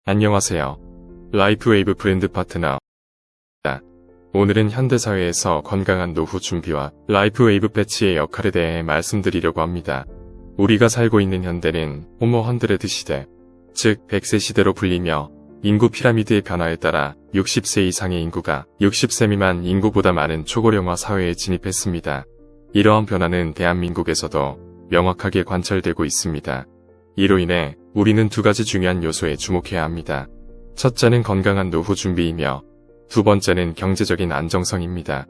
안녕하세요. 라이프웨이브 브랜드 파트너. 오늘은 현대사회에서 건강한 노후 준비와 라이프웨이브 패치의 역할에 대해 말씀드리려고 합니다. 우리가 살고 있는 현대는 호모 100 시대, 즉 100세 시대로 불리며 인구 피라미드의 변화에 따라 60세 이상의 인구가 60세 미만 인구보다 많은 초고령화 사회에 진입했습니다. 이러한 변화는 대한민국에서도 명확하게 관찰되고 있습니다. 이로 인해 우리는 두 가지 중요한 요소에 주목해야 합니다. 첫째는 건강한 노후 준비이며 두 번째는 경제적인 안정성입니다.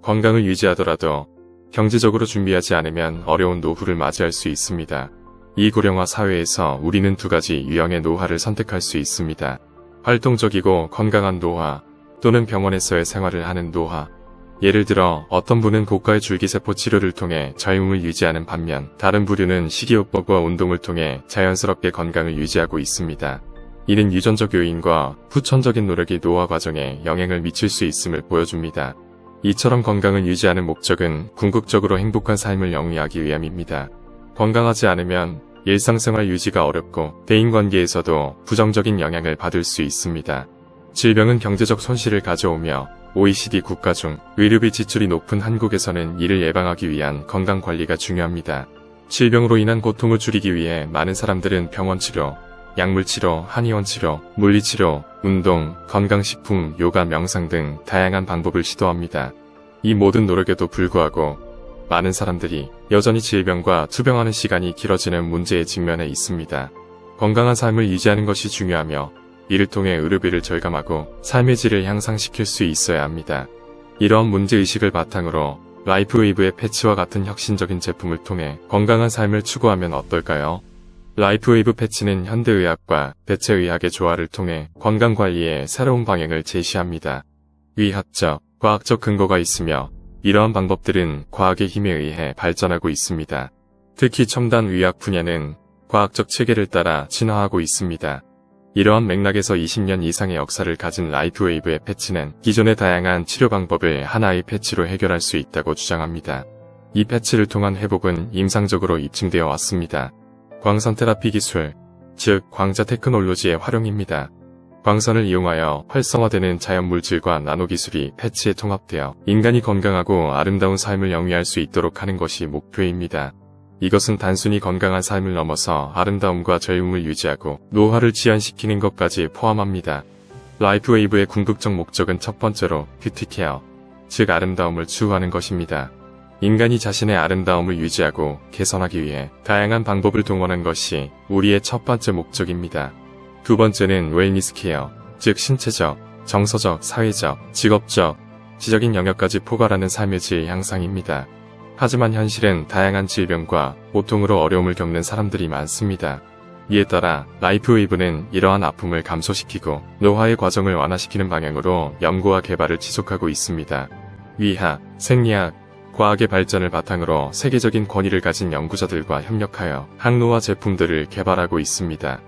건강을 유지하더라도 경제적으로 준비하지 않으면 어려운 노후를 맞이할 수 있습니다. 이 고령화 사회에서 우리는 두 가지 유형의 노화를 선택할 수 있습니다. 활동적이고 건강한 노화 또는 병원에서의 생활을 하는 노화. 예를 들어 어떤 분은 고가의 줄기세포 치료를 통해 젊음을 유지하는 반면 다른 부류는 식이요법과 운동을 통해 자연스럽게 건강을 유지하고 있습니다. 이는 유전적 요인과 후천적인 노력이 노화 과정에 영향을 미칠 수 있음을 보여줍니다. 이처럼 건강을 유지하는 목적은 궁극적으로 행복한 삶을 영위하기 위함입니다. 건강하지 않으면 일상생활 유지가 어렵고 대인관계에서도 부정적인 영향을 받을 수 있습니다. 질병은 경제적 손실을 가져오며 OECD 국가 중 의료비 지출이 높은 한국에서는 이를 예방하기 위한 건강관리가 중요합니다. 질병으로 인한 고통을 줄이기 위해 많은 사람들은 병원치료, 약물치료, 한의원치료, 물리치료, 운동, 건강식품, 요가, 명상 등 다양한 방법을 시도합니다. 이 모든 노력에도 불구하고 많은 사람들이 여전히 질병과 투병하는 시간이 길어지는 문제에 직면해 있습니다. 건강한 삶을 유지하는 것이 중요하며 이를 통해 의료비를 절감하고 삶의 질을 향상시킬 수 있어야 합니다. 이러한 문제의식을 바탕으로 라이프웨이브의 패치와 같은 혁신적인 제품을 통해 건강한 삶을 추구하면 어떨까요? 라이프웨이브 패치는 현대의학과 대체의학의 조화를 통해 건강관리의 새로운 방향을 제시합니다. 의학적, 과학적 근거가 있으며 이러한 방법들은 과학의 힘에 의해 발전하고 있습니다. 특히 첨단 의학 분야는 과학적 체계를 따라 진화하고 있습니다. 이러한 맥락에서 20년 이상의 역사를 가진 라이프웨이브의 패치는 기존의 다양한 치료 방법을 하나의 패치로 해결할 수 있다고 주장합니다. 이 패치를 통한 회복은 임상적으로 입증되어 왔습니다. 광선 테라피 기술, 즉 광자 테크놀로지의 활용입니다. 광선을 이용하여 활성화되는 자연물질과 나노기술이 패치에 통합되어 인간이 건강하고 아름다운 삶을 영위할 수 있도록 하는 것이 목표입니다. 이것은 단순히 건강한 삶을 넘어서 아름다움과 젊음을 유지하고 노화를 지연시키는 것까지 포함합니다. 라이프웨이브의 궁극적 목적은 첫 번째로 뷰티케어, 즉 아름다움을 추구하는 것입니다. 인간이 자신의 아름다움을 유지하고 개선하기 위해 다양한 방법을 동원한 것이 우리의 첫 번째 목적입니다. 두 번째는 웰니스 케어, 즉 신체적, 정서적, 사회적, 직업적, 지적인 영역까지 포괄하는 삶의 질 향상입니다. 하지만 현실은 다양한 질병과 고통으로 어려움을 겪는 사람들이 많습니다. 이에 따라 라이프웨이브는 이러한 아픔을 감소시키고 노화의 과정을 완화시키는 방향으로 연구와 개발을 지속하고 있습니다. 의학, 생리학, 과학의 발전을 바탕으로 세계적인 권위를 가진 연구자들과 협력하여 항노화 제품들을 개발하고 있습니다.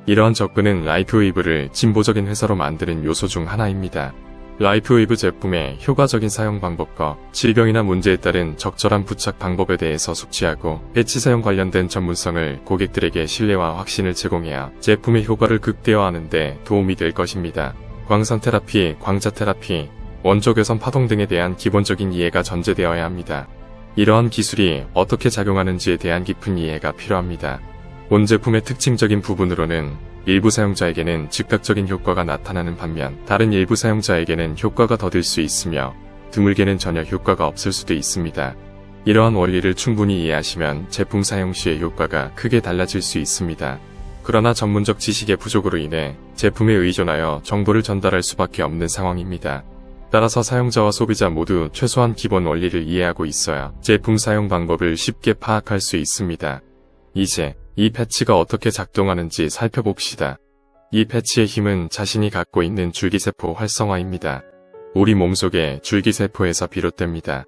이러한 접근은 라이프웨이브를 진보적인 회사로 만드는 요소 중 하나입니다. 라이프웨이브 제품의 효과적인 사용 방법과 질병이나 문제에 따른 적절한 부착 방법에 대해서 숙지하고 패치 사용 관련된 전문성을 고객들에게 신뢰와 확신을 제공해야 제품의 효과를 극대화하는 데 도움이 될 것입니다. 광선 테라피, 광자 테라피, 원조 개선 파동 등에 대한 기본적인 이해가 전제되어야 합니다. 이러한 기술이 어떻게 작용하는지에 대한 깊은 이해가 필요합니다. 본 제품의 특징적인 부분으로는 일부 사용자에게는 즉각적인 효과가 나타나는 반면 다른 일부 사용자에게는 효과가 더딜 수 있으며 드물게는 전혀 효과가 없을 수도 있습니다. 이러한 원리를 충분히 이해하시면 제품 사용 시의 효과가 크게 달라질 수 있습니다. 그러나 전문적 지식의 부족으로 인해 제품에 의존하여 정보를 전달할 수밖에 없는 상황입니다. 따라서 사용자와 소비자 모두 최소한 기본 원리를 이해하고 있어야 제품 사용 방법을 쉽게 파악할 수 있습니다. 이제 이 패치가 어떻게 작동하는지 살펴봅시다. 이 패치의 힘은 자신이 갖고 있는 줄기세포 활성화입니다. 우리 몸속의 줄기세포에서 비롯됩니다.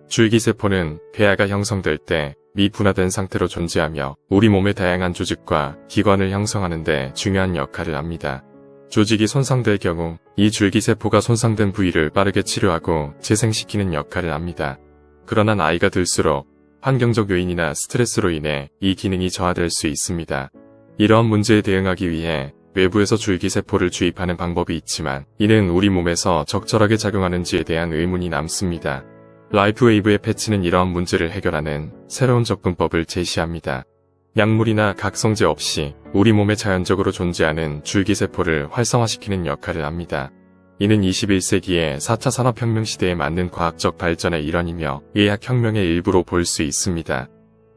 줄기세포는 폐하가 형성될 때 미분화된 상태로 존재하며 우리 몸의 다양한 조직과 기관을 형성하는 데 중요한 역할을 합니다. 조직이 손상될 경우 이 줄기세포가 손상된 부위를 빠르게 치료하고 재생시키는 역할을 합니다. 그러나 나이가 들수록 환경적 요인이나 스트레스로 인해 이 기능이 저하될 수 있습니다. 이러한 문제에 대응하기 위해 외부에서 줄기세포를 주입하는 방법이 있지만 이는 우리 몸에서 적절하게 작용하는지에 대한 의문이 남습니다. 라이프웨이브의 패치는 이러한 문제를 해결하는 새로운 접근법을 제시합니다. 약물이나 각성제 없이 우리 몸에 자연적으로 존재하는 줄기세포를 활성화시키는 역할을 합니다. 이는 21세기의 4차 산업혁명 시대에 맞는 과학적 발전의 일환이며 의학혁명의 일부로 볼 수 있습니다.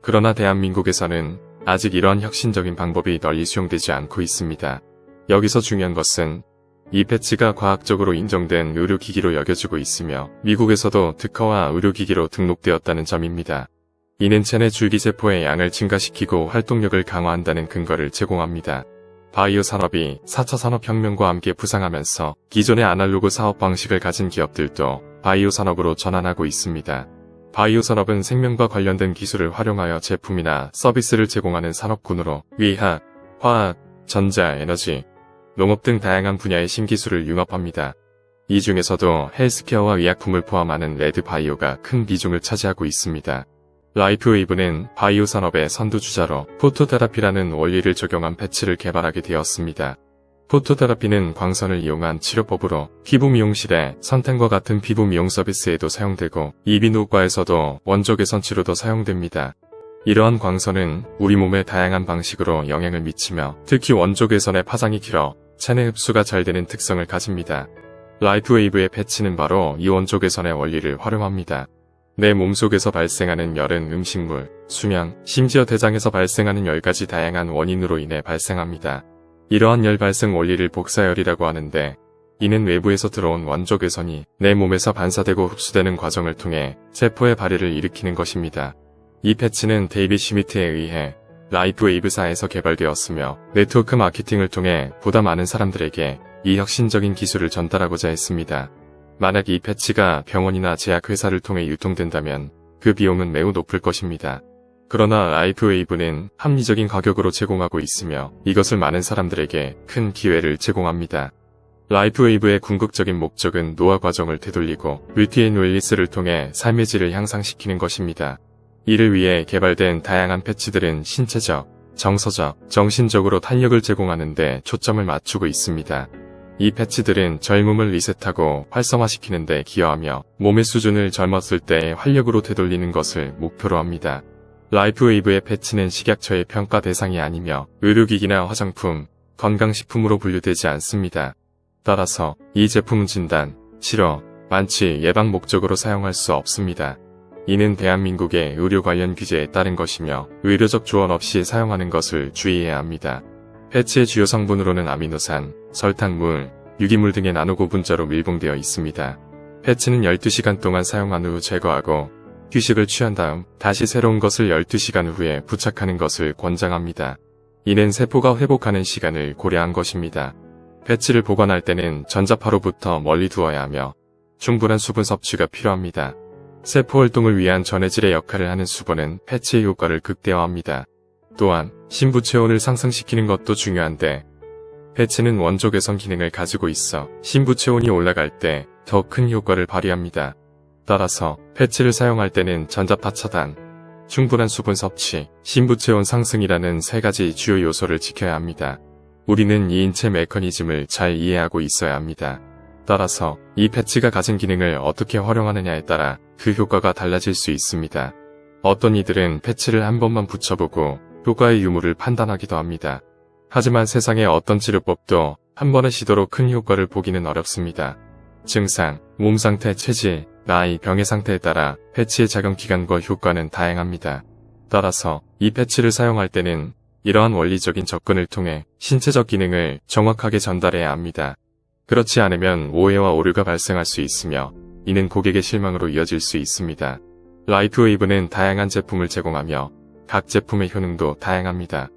그러나 대한민국에서는 아직 이러한 혁신적인 방법이 널리 수용되지 않고 있습니다. 여기서 중요한 것은 이 패치가 과학적으로 인정된 의료기기로 여겨지고 있으며 미국에서도 특허와 의료기기로 등록되었다는 점입니다. 이는 체내 줄기세포의 양을 증가시키고 활동력을 강화한다는 근거를 제공합니다. 바이오 산업이 4차 산업혁명과 함께 부상하면서 기존의 아날로그 사업 방식을 가진 기업들도 바이오 산업으로 전환하고 있습니다. 바이오 산업은 생명과 관련된 기술을 활용하여 제품이나 서비스를 제공하는 산업군으로 의학, 화학, 전자, 에너지, 농업 등 다양한 분야의 신기술을 융합합니다. 이 중에서도 헬스케어와 의약품을 포함하는 레드바이오가 큰 비중을 차지하고 있습니다. 라이프웨이브는 바이오 산업의 선두주자로 포토테라피라는 원리를 적용한 패치를 개발하게 되었습니다. 포토테라피는 광선을 이용한 치료법으로 피부 미용실에 선텐과 같은 피부 미용 서비스에도 사용되고 이비인후과에서도 원조 개선 치료도 사용됩니다. 이러한 광선은 우리 몸에 다양한 방식으로 영향을 미치며 특히 원조 개선의 파장이 길어 체내 흡수가 잘 되는 특성을 가집니다. 라이프웨이브의 패치는 바로 이 원조 개선의 원리를 활용합니다. 내 몸속에서 발생하는 열은 음식물, 수면, 심지어 대장에서 발생하는 열까지 다양한 원인으로 인해 발생합니다. 이러한 열 발생 원리를 복사열이라고 하는데 이는 외부에서 들어온 원조 개선이 내 몸에서 반사되고 흡수되는 과정을 통해 세포의 발현을 일으키는 것입니다. 이 패치는 데이빗 슈미트에 의해 라이프웨이브사에서 개발되었으며 네트워크 마케팅을 통해 보다 많은 사람들에게 이 혁신적인 기술을 전달하고자 했습니다. 만약 이 패치가 병원이나 제약회사를 통해 유통된다면 그 비용은 매우 높을 것입니다. 그러나 라이프웨이브는 합리적인 가격으로 제공하고 있으며 이것을 많은 사람들에게 큰 기회를 제공합니다. 라이프웨이브의 궁극적인 목적은 노화 과정을 되돌리고 루티엔 웰리스를 통해 삶의 질을 향상시키는 것입니다. 이를 위해 개발된 다양한 패치들은 신체적, 정서적, 정신적으로 탄력을 제공하는 데 초점을 맞추고 있습니다. 이 패치들은 젊음을 리셋하고 활성화시키는 데 기여하며 몸의 수준을 젊었을 때의 활력으로 되돌리는 것을 목표로 합니다. 라이프웨이브의 패치는 식약처의 평가 대상이 아니며 의료기기나 화장품, 건강식품으로 분류되지 않습니다. 따라서 이 제품은 진단, 치료, 완치, 예방 목적으로 사용할 수 없습니다. 이는 대한민국의 의료 관련 규제에 따른 것이며 의료적 조언 없이 사용하는 것을 주의해야 합니다. 패치의 주요 성분으로는 아미노산, 설탕물, 유기물 등의 나노고 분자로 밀봉되어 있습니다. 패치는 12시간 동안 사용한 후 제거하고 휴식을 취한 다음 다시 새로운 것을 12시간 후에 부착하는 것을 권장합니다. 이는 세포가 회복하는 시간을 고려한 것입니다. 패치를 보관할 때는 전자파로부터 멀리 두어야 하며 충분한 수분 섭취가 필요합니다. 세포 활동을 위한 전해질의 역할을 하는 수분은 패치의 효과를 극대화합니다. 또한 신부 체온을 상승시키는 것도 중요한데 패치는 원조 개선 기능을 가지고 있어 신부 체온이 올라갈 때 더 큰 효과를 발휘합니다. 따라서 패치를 사용할 때는 전자파 차단, 충분한 수분 섭취, 신부 체온 상승이라는 세 가지 주요 요소를 지켜야 합니다. 우리는 이 인체 메커니즘을 잘 이해하고 있어야 합니다. 따라서 이 패치가 가진 기능을 어떻게 활용하느냐에 따라 그 효과가 달라질 수 있습니다. 어떤 이들은 패치를 한 번만 붙여보고 효과의 유무를 판단하기도 합니다. 하지만 세상의 어떤 치료법도 한 번의 시도로 큰 효과를 보기는 어렵습니다. 증상, 몸 상태, 체질, 나이, 병의 상태에 따라 패치의 작용 기간과 효과는 다양합니다. 따라서 이 패치를 사용할 때는 이러한 원리적인 접근을 통해 신체적 기능을 정확하게 전달해야 합니다. 그렇지 않으면 오해와 오류가 발생할 수 있으며 이는 고객의 실망으로 이어질 수 있습니다. 라이프웨이브는 다양한 제품을 제공하며 각 제품의 효능도 다양합니다.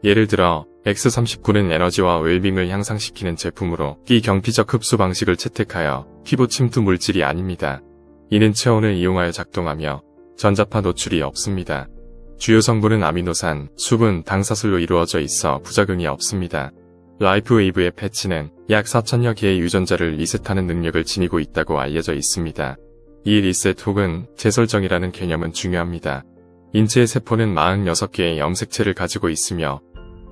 예를 들어 X39는 에너지와 웰빙을 향상시키는 제품으로 비경피적 흡수 방식을 채택하여 피부 침투 물질이 아닙니다. 이는 체온을 이용하여 작동하며 전자파 노출이 없습니다. 주요 성분은 아미노산, 수분, 당사술로 이루어져 있어 부작용이 없습니다. 라이프웨이브의 패치는 약 4천여 개의 유전자를 리셋하는 능력을 지니고 있다고 알려져 있습니다. 이 리셋 혹은 재설정이라는 개념은 중요합니다. 인체의 세포는 46개의 염색체를 가지고 있으며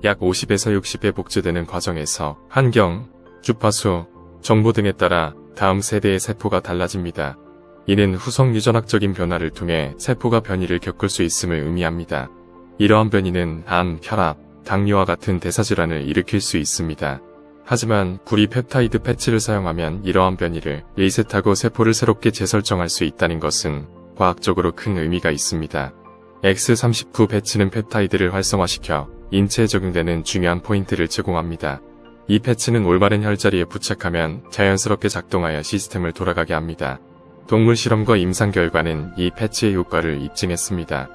약 50에서 60배 복제되는 과정에서 환경, 주파수, 정보 등에 따라 다음 세대의 세포가 달라집니다. 이는 후속 유전학적인 변화를 통해 세포가 변이를 겪을 수 있음을 의미합니다. 이러한 변이는 암, 혈압, 당뇨와 같은 대사질환을 일으킬 수 있습니다. 하지만 구리 펩타이드 패치를 사용하면 이러한 변이를 리셋하고 세포를 새롭게 재설정할 수 있다는 것은 과학적으로 큰 의미가 있습니다. X39 패치는 펩타이드를 활성화시켜 인체에 적용되는 중요한 포인트를 제공합니다. 이 패치는 올바른 혈자리에 부착하면 자연스럽게 작동하여 시스템을 돌아가게 합니다. 동물 실험과 임상 결과는 이 패치의 효과를 입증했습니다.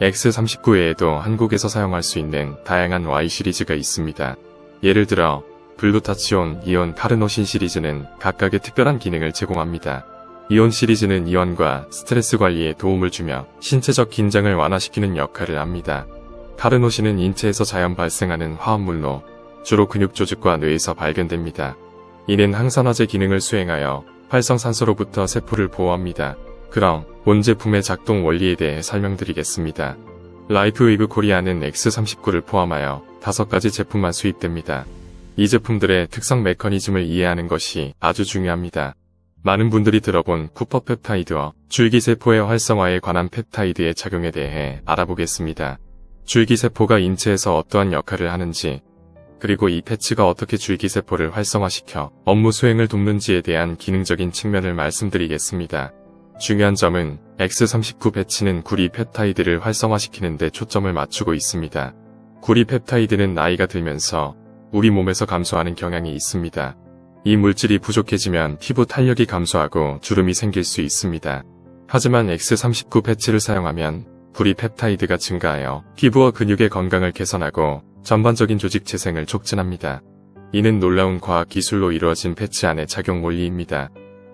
X39 외에도 한국에서 사용할 수 있는 다양한 Y 시리즈가 있습니다. 예를 들어 글루타치온, 이온, 카르노신 시리즈는 각각의 특별한 기능을 제공합니다. 이온 시리즈는 이완과 스트레스 관리에 도움을 주며 신체적 긴장을 완화시키는 역할을 합니다. 카르노신은 인체에서 자연 발생하는 화합물로 주로 근육 조직과 뇌에서 발견됩니다. 이는 항산화제 기능을 수행하여 활성산소로부터 세포를 보호합니다. 그럼 본 제품의 작동 원리에 대해 설명드리겠습니다. 라이프웨이브 코리아는 X39를 포함하여 5가지 제품만 수입됩니다. 이 제품들의 특성 메커니즘을 이해하는 것이 아주 중요합니다. 많은 분들이 들어본 쿠퍼 펩타이드와 줄기세포의 활성화에 관한 펩타이드의 작용에 대해 알아보겠습니다. 줄기세포가 인체에서 어떠한 역할을 하는지, 그리고 이 패치가 어떻게 줄기세포를 활성화시켜 업무 수행을 돕는지에 대한 기능적인 측면을 말씀드리겠습니다. 중요한 점은 X39 패치는 구리 펩타이드를 활성화시키는 데 초점을 맞추고 있습니다. 구리 펩타이드는 나이가 들면서 우리 몸에서 감소하는 경향이 있습니다. 이 물질이 부족해지면 피부 탄력이 감소하고 주름이 생길 수 있습니다. 하지만 X39 패치를 사용하면 구리 펩타이드가 증가하여 피부와 근육의 건강을 개선하고 전반적인 조직 재생을 촉진합니다. 이는 놀라운 과학 기술로 이루어진 패치 안의 작용 원리입니다.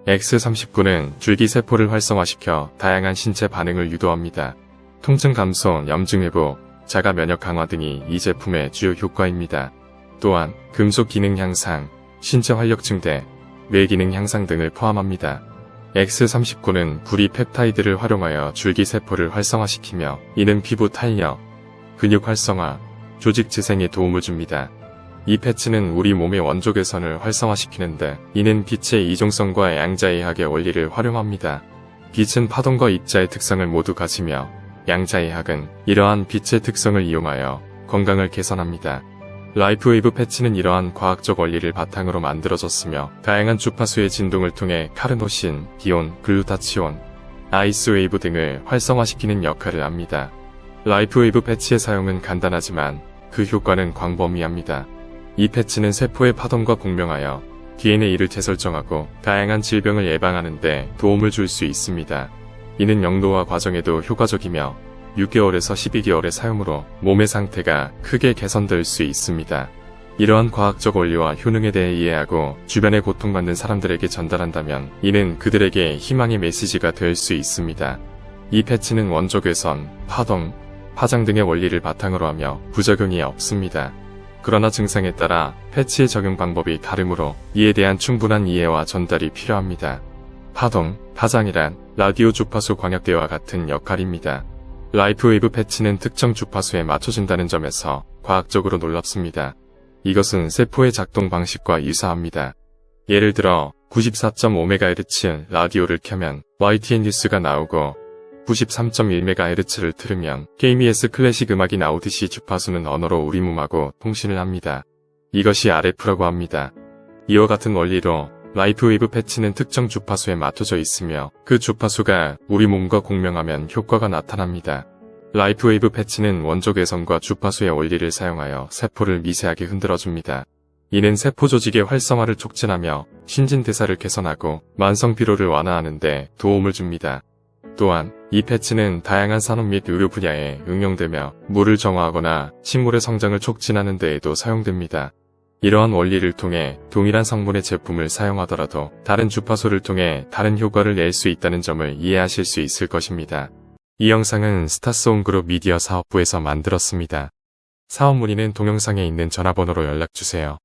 X39는 줄기세포를 활성화시켜 다양한 신체 반응을 유도합니다. 통증 감소, 염증 회복, 자가 면역 강화 등이 이 제품의 주요 효과입니다. 또한 금속 기능 향상, 신체 활력 증대, 뇌 기능 향상 등을 포함합니다. X39는 구리 펩타이드를 활용하여 줄기세포를 활성화시키며 이는 피부 탄력, 근육 활성화, 조직 재생에 도움을 줍니다. 이 패치는 우리 몸의 원조 개선을 활성화시키는데 이는 빛의 이종성과 양자이학의 원리를 활용합니다. 빛은 파동과 입자의 특성을 모두 가지며 양자이학은 이러한 빛의 특성을 이용하여 건강을 개선합니다. 라이프웨이브 패치는 이러한 과학적 원리를 바탕으로 만들어졌으며 다양한 주파수의 진동을 통해 카르노신, 기온, 글루타치온, 아이스웨이브 등을 활성화시키는 역할을 합니다. 라이프웨이브 패치의 사용은 간단하지만 그 효과는 광범위합니다. 이 패치는 세포의 파동과 공명하여 DNA를 재설정하고 다양한 질병을 예방하는 데 도움을 줄 수 있습니다. 이는 영노화 과정에도 효과적이며 6개월에서 12개월의 사용으로 몸의 상태가 크게 개선될 수 있습니다. 이러한 과학적 원리와 효능에 대해 이해하고 주변에 고통받는 사람들에게 전달한다면 이는 그들에게 희망의 메시지가 될 수 있습니다. 이 패치는 원조 개선, 파동, 파장 등의 원리를 바탕으로 하며 부작용이 없습니다. 그러나 증상에 따라 패치의 적용 방법이 다르므로 이에 대한 충분한 이해와 전달이 필요합니다. 파동, 파장이란 라디오 주파수 광역대와 같은 역할입니다. 라이프웨이브 패치는 특정 주파수에 맞춰진다는 점에서 과학적으로 놀랍습니다. 이것은 세포의 작동 방식과 유사합니다. 예를 들어 94.5MHz 라디오를 켜면 YTN 뉴스가 나오고 93.1MHz를 틀으면 KBS 클래식 음악이 나오듯이 주파수는 언어로 우리 몸하고 통신을 합니다. 이것이 RF라고 합니다. 이와 같은 원리로 라이프웨이브 패치는 특정 주파수에 맞춰져 있으며 그 주파수가 우리 몸과 공명하면 효과가 나타납니다. 라이프웨이브 패치는 원조 개선과 주파수의 원리를 사용하여 세포를 미세하게 흔들어줍니다. 이는 세포 조직의 활성화를 촉진하며 신진대사를 개선하고 만성 피로를 완화하는 데 도움을 줍니다. 또한 이 패치는 다양한 산업 및 의료 분야에 응용되며 물을 정화하거나 식물의 성장을 촉진하는 데에도 사용됩니다. 이러한 원리를 통해 동일한 성분의 제품을 사용하더라도 다른 주파수를 통해 다른 효과를 낼 수 있다는 점을 이해하실 수 있을 것입니다. 이 영상은 스타스온그룹 미디어 사업부에서 만들었습니다. 사업 문의는 동영상에 있는 전화번호로 연락주세요.